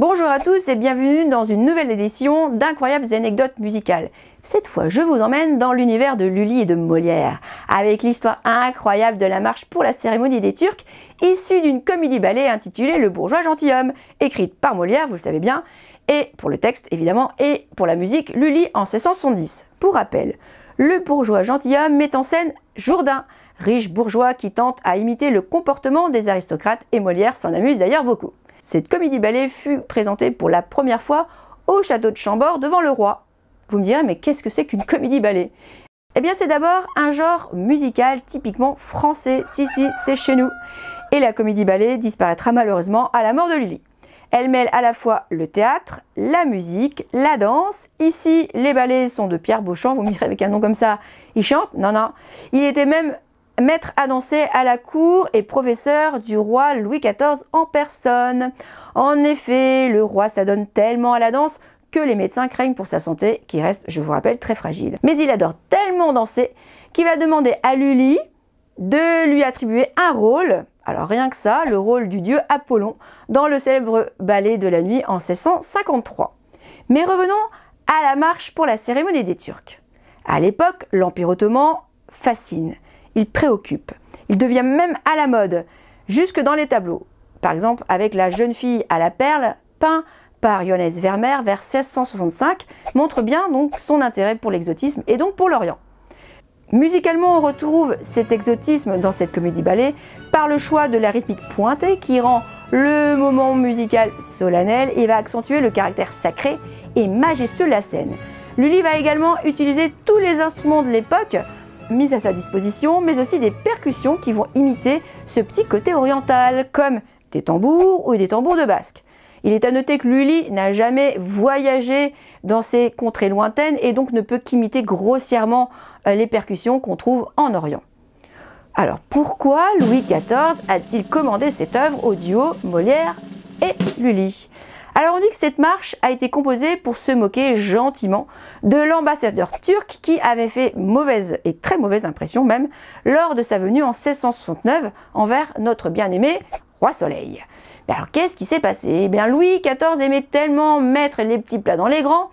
Bonjour à tous et bienvenue dans une nouvelle édition d'Incroyables anecdotes musicales. Cette fois, je vous emmène dans l'univers de Lully et de Molière, avec l'histoire incroyable de la marche pour la cérémonie des Turcs, issue d'une comédie-ballet intitulée Le bourgeois gentilhomme, écrite par Molière, vous le savez bien, et pour le texte évidemment, et pour la musique, Lully en 1670. Pour rappel, Le bourgeois gentilhomme met en scène Jourdain, riche bourgeois qui tente à imiter le comportement des aristocrates, et Molière s'en amuse d'ailleurs beaucoup. Cette comédie-ballet fut présentée pour la première fois au château de Chambord devant le roi. Vous me direz, mais qu'est-ce que c'est qu'une comédie-ballet? Eh bien, c'est d'abord un genre musical typiquement français. Si, c'est chez nous. Et la comédie-ballet disparaîtra malheureusement à la mort de Lully. Elle mêle à la fois le théâtre, la musique, la danse. Ici, les ballets sont de Pierre Beauchamp. Vous me direz, avec un nom comme ça, il chante? Non, non. Il était même maître à danser à la cour et professeur du roi Louis XIV en personne. En effet, le roi s'adonne tellement à la danse que les médecins craignent pour sa santé, qui reste, je vous rappelle, très fragile. Mais il adore tellement danser qu'il va demander à Lully de lui attribuer un rôle, alors rien que ça, le rôle du dieu Apollon, dans le célèbre ballet de la nuit en 1653. Mais revenons à la marche pour la cérémonie des Turcs. À l'époque, l'Empire ottoman fascine. Il préoccupe. Il devient même à la mode, jusque dans les tableaux. Par exemple, avec La jeune fille à la perle, peint par Johannes Vermeer vers 1665, montre bien donc son intérêt pour l'exotisme et donc pour l'Orient. Musicalement, on retrouve cet exotisme dans cette comédie-ballet par le choix de la rythmique pointée qui rend le moment musical solennel et va accentuer le caractère sacré et majestueux de la scène. Lully va également utiliser tous les instruments de l'époque mis à sa disposition, mais aussi des percussions qui vont imiter ce petit côté oriental, comme des tambours ou des tambours de basque. Il est à noter que Lully n'a jamais voyagé dans ces contrées lointaines et donc ne peut qu'imiter grossièrement les percussions qu'on trouve en Orient. Alors pourquoi Louis XIV a-t-il commandé cette œuvre au duo Molière et Lully? Alors on dit que cette marche a été composée pour se moquer gentiment de l'ambassadeur turc qui avait fait mauvaise et très mauvaise impression même lors de sa venue en 1669 envers notre bien-aimé Roi Soleil. Mais alors qu'est-ce qui s'est passé? Eh bien Louis XIV aimait tellement mettre les petits plats dans les grands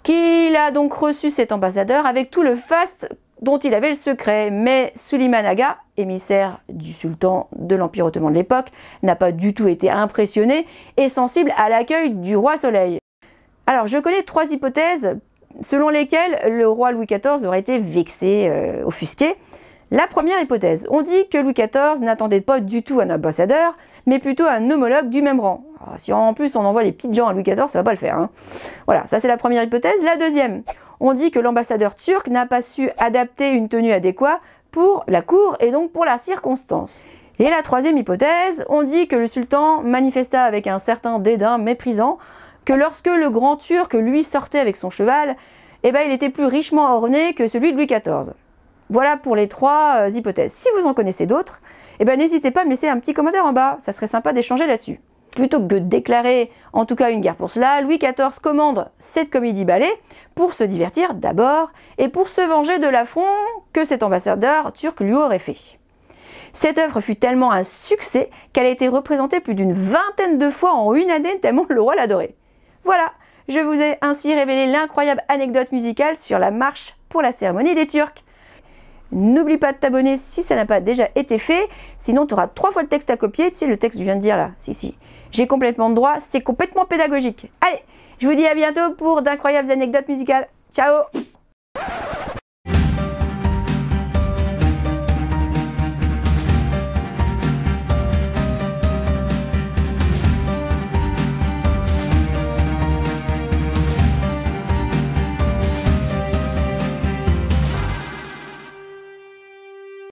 qu'il a donc reçu cet ambassadeur avec tout le faste dont il avait le secret. Mais Suleiman Aga, émissaire du sultan de l'Empire ottoman de l'époque, n'a pas du tout été impressionné et sensible à l'accueil du roi Soleil. Alors je connais trois hypothèses selon lesquelles le roi Louis XIV aurait été vexé, offusqué. La première hypothèse, on dit que Louis XIV n'attendait pas du tout un ambassadeur, mais plutôt un homologue du même rang. Alors, si en plus on envoie les petites gens à Louis XIV, ça va pas le faire, hein. Voilà, ça c'est la première hypothèse. La deuxième, on dit que l'ambassadeur turc n'a pas su adapter une tenue adéquate pour la cour et donc pour la circonstance. Et la troisième hypothèse, on dit que le sultan manifesta avec un certain dédain méprisant que lorsque le grand turc lui sortait avec son cheval, eh ben, il était plus richement orné que celui de Louis XIV. Voilà pour les trois hypothèses. Si vous en connaissez d'autres, eh ben, n'hésitez pas à me laisser un petit commentaire en bas, ça serait sympa d'échanger là-dessus. Plutôt que de déclarer en tout cas une guerre pour cela, Louis XIV commande cette comédie-ballet pour se divertir d'abord et pour se venger de l'affront que cet ambassadeur turc lui aurait fait. Cette œuvre fut tellement un succès qu'elle a été représentée plus d'une vingtaine de fois en une année tellement le roi l'adorait. Voilà, je vous ai ainsi révélé l'incroyable anecdote musicale sur la marche pour la cérémonie des Turcs. N'oublie pas de t'abonner si ça n'a pas déjà été fait, sinon tu auras 3 fois le texte à copier, tu sais le texte que je viens de dire là, si, j'ai complètement de droit, c'est complètement pédagogique. Allez, je vous dis à bientôt pour d'incroyables anecdotes musicales, ciao!